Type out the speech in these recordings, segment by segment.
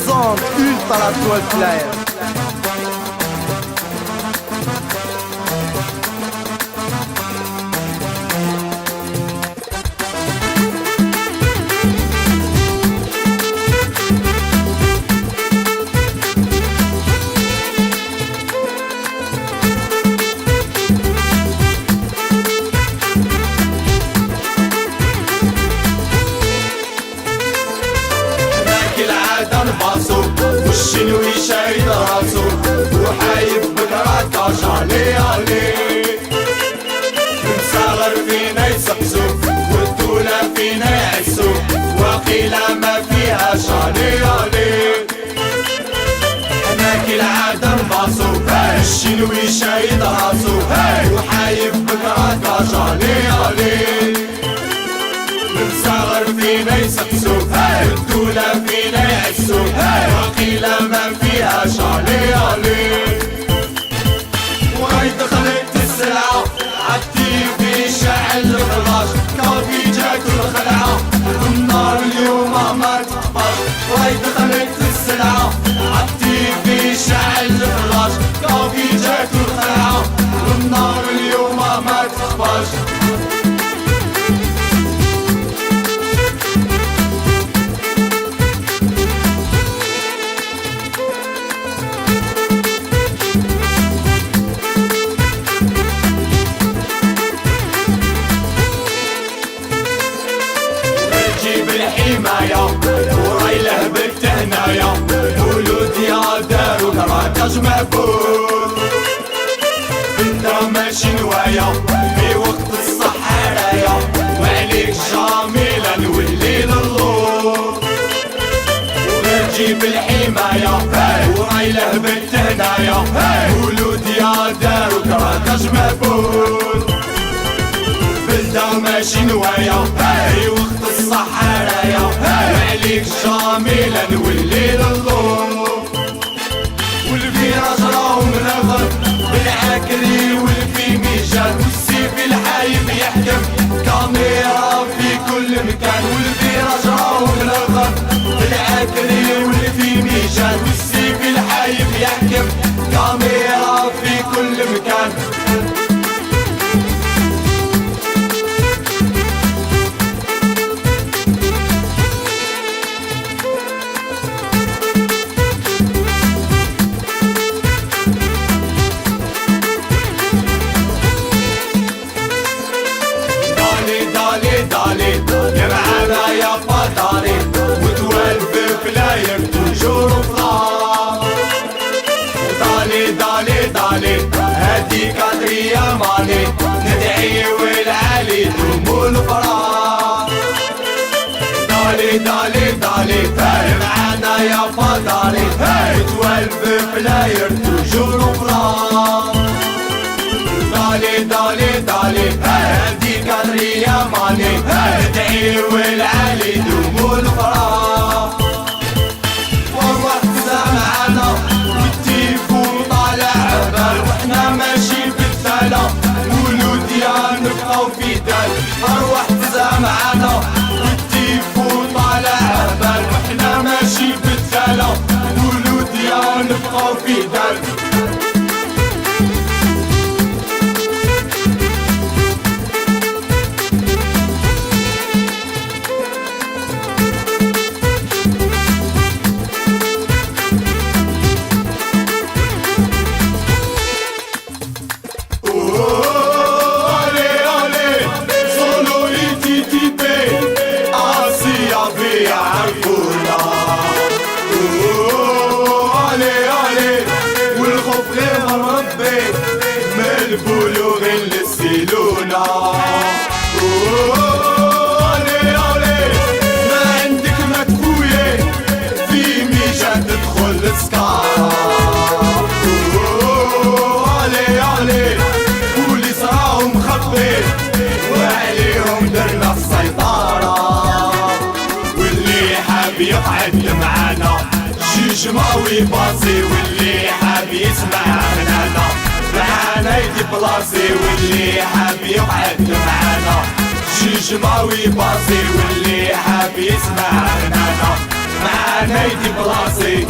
présente Ultra Toile Flyer. والشنوي شايد راسو وحايب بكرات جالي علي المصغر فينا يسقسو والدولة فينا يعسو وقيلة ما فيها شالي علي انا كالعادة نباصو الشنوي شايد راسو وحايب بكرات جالي علي المصغر فينا يسقسو والدولة فينا يعسو وقيلة ما فيها شالي علي وهاي دخلت السلعة عالتيفي شعل الخلاش كافي جات الخلعة النار اليوم ما تطفاش وهاي دخلت السلعة عالتيفي شعل الخلاش كافي جات الخلعة النار اليوم ما تطفاش بالحماية وراي لهبت هنايا ولود يا دار وكراكاج مقبول انت ماشي نوايا في وقت الصحرايا وعليك جميلة نولي للور ونجي بالحماية وراي لهبت هنايا ولود يا دار وكراكاج مقبول بلدة ماشي نوايا في وقت الصحرايا وعليك جميلة نولي للور والفيراج راهو منغر بالعاكري والفيميجان والسيف الحايب يحكم كاميرا في كل مكان والفيراج راهو منغر بالعاكري والفيميجان والسيف الحايب يحكم كاميرا في كل مكان يا معانا يا فطاري وتوالف فلاير توجور فضار ودالي هادي كادري يا ماني ندعي والعالي دومو الفرار دالي يا معانا يا فطاري وتوالف فلاير توجور فضار دالي هادي كادري يا ماني ندعي والعالي دومو الفراغ والله تزع معانا والتيفو طالع عبال وحنا ماشي بالثالة ولود يا نبقاو في دال ارواح تزع معانا والتيفو طالع عبال وحنا ماشي بالثالة ولود يا نبقاو في دال البلوغ للسيلونا أولي ما عندك مدفوية في ميجان تدخل السكارة أولي واللي صراو مخبي وعليهم درنا السيطرة واللي حاب يقعد معانا جماوي باصي واللي حاب يسمع غنانا معانا يجي بلاصي واللي حاب يقعد معانا شي جماوي باصي واللي حاب يسمع غنانا مع نايدي بلاصي.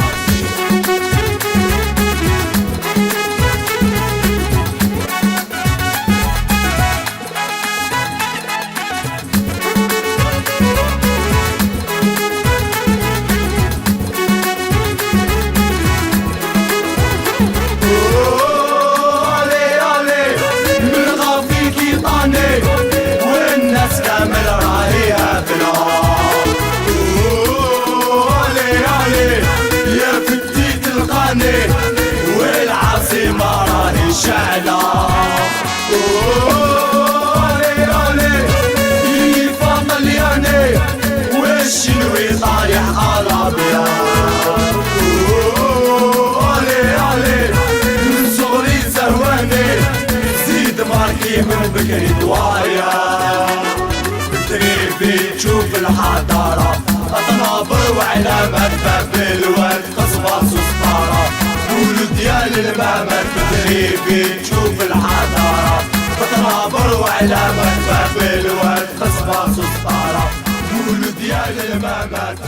والناس كامل راهيها بنار. يا فتيت القاني والعاصمة راهي شعلة. يفا ملياني والشنوي طايح على بيار. من صغري زهواني زيد ماركي من بكري دوايا. تريبي تشوف الحضارة أطنابر وعلامات باب الواد قصبة سسطارة. قولوا ديال المامات تريبي تشوف الحضارة أطنابر وعلامات باب الواد قصبة سسطارة. قولوا ديال المامات.